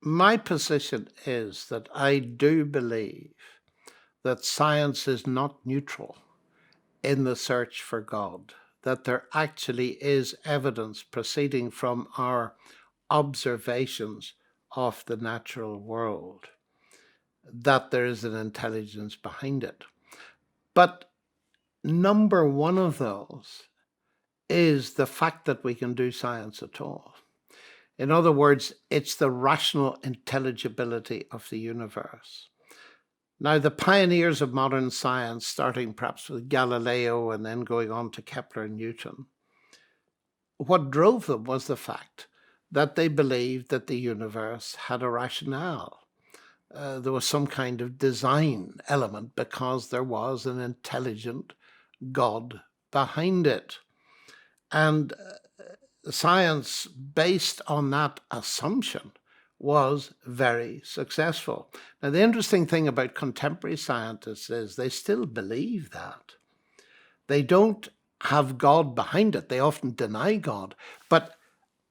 My position is that I do believe that science is not neutral in the search for God, that there actually is evidence proceeding from our observations of the natural world, that there is an intelligence behind it. But number one of those is the fact that we can do science at all. In other words, it's the rational intelligibility of the universe. Now, the pioneers of modern science, starting perhaps with Galileo and then going on to Kepler and Newton, what drove them was the fact that they believed that the universe had a rationale. There was some kind of design element because there was an intelligent God behind it. And science based on that assumption was very successful. Now, the interesting thing about contemporary scientists is they still believe that. They don't have God behind it. They often deny God, but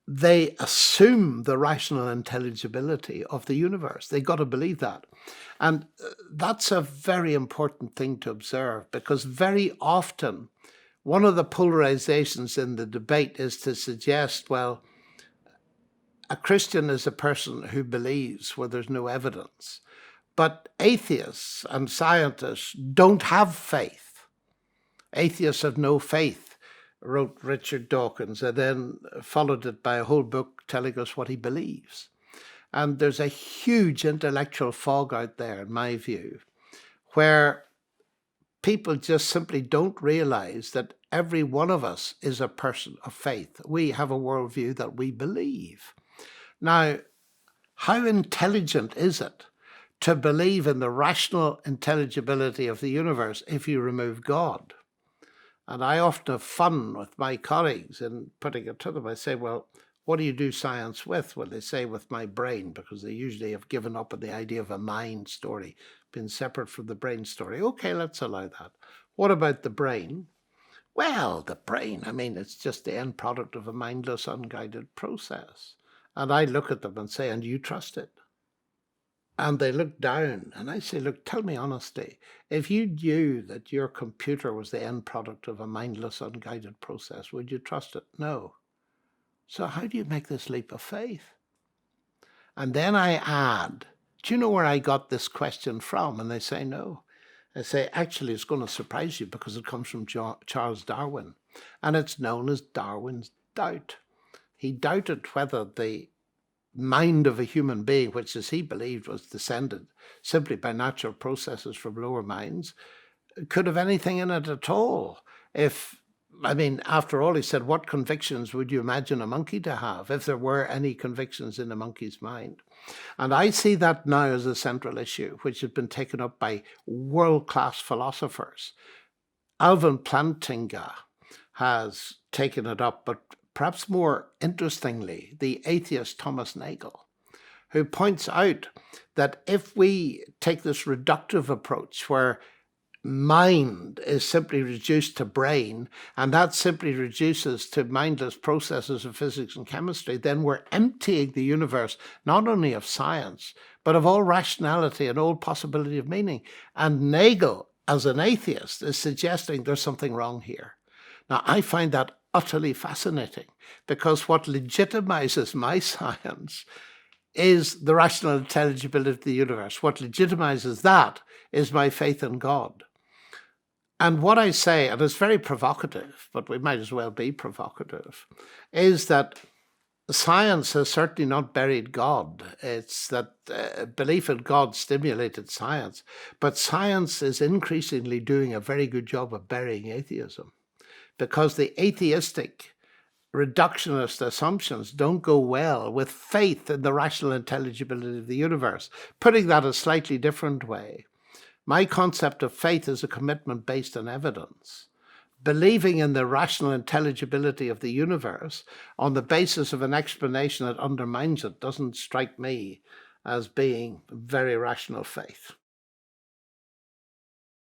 they assume the rational intelligibility of the universe. They got to believe that. And that's a very important thing to observe, because very often one of the polarizations in the debate is to suggest, well, a Christian is a person who believes where there's no evidence. But atheists and scientists don't have faith. Atheists have no faith, wrote Richard Dawkins, and then followed it by a whole book telling us what he believes. And there's a huge intellectual fog out there, in my view, where people just simply don't realize that every one of us is a person of faith. We have a worldview that we believe. Now, how intelligent is it to believe in the rational intelligibility of the universe if you remove God? And I often have fun with my colleagues in putting it to them. I say, well, what do you do science with? Well, they say with my brain, because they usually have given up on the idea of a mind story, been separate from the brain story. Okay, let's allow that. What about the brain? Well, the brain, it's just the end product of a mindless, unguided process. And I look at them and say, and you trust it? And they look down and I say, look, tell me honestly, if you knew that your computer was the end product of a mindless, unguided process, would you trust it? No. So how do you make this leap of faith? And then I add, do you know where I got this question from? And they say, no. I say, actually, it's going to surprise you because it comes from Charles Darwin. And it's known as Darwin's doubt. He doubted whether the mind of a human being, which as he believed was descended simply by natural processes from lower minds, could have anything in it at all. After all, he said, what convictions would you imagine a monkey to have if there were any convictions in a monkey's mind? And I see that now as a central issue, which has been taken up by world-class philosophers. Alvin Plantinga has taken it up, but perhaps more interestingly, the atheist Thomas Nagel, who points out that if we take this reductive approach where mind is simply reduced to brain, and that simply reduces to mindless processes of physics and chemistry, then we're emptying the universe not only of science, but of all rationality and all possibility of meaning. And Nagel, as an atheist, is suggesting there's something wrong here. Now, I find that utterly fascinating, because what legitimizes my science is the rational intelligibility of the universe. What legitimizes that is my faith in God. And what I say, and it's very provocative, but we might as well be provocative, is that science has certainly not buried God. It's that belief in God stimulated science, but science is increasingly doing a very good job of burying atheism, because the atheistic reductionist assumptions don't go well with faith in the rational intelligibility of the universe. Putting that a slightly different way, my concept of faith is a commitment based on evidence. Believing in the rational intelligibility of the universe on the basis of an explanation that undermines it doesn't strike me as being very rational faith.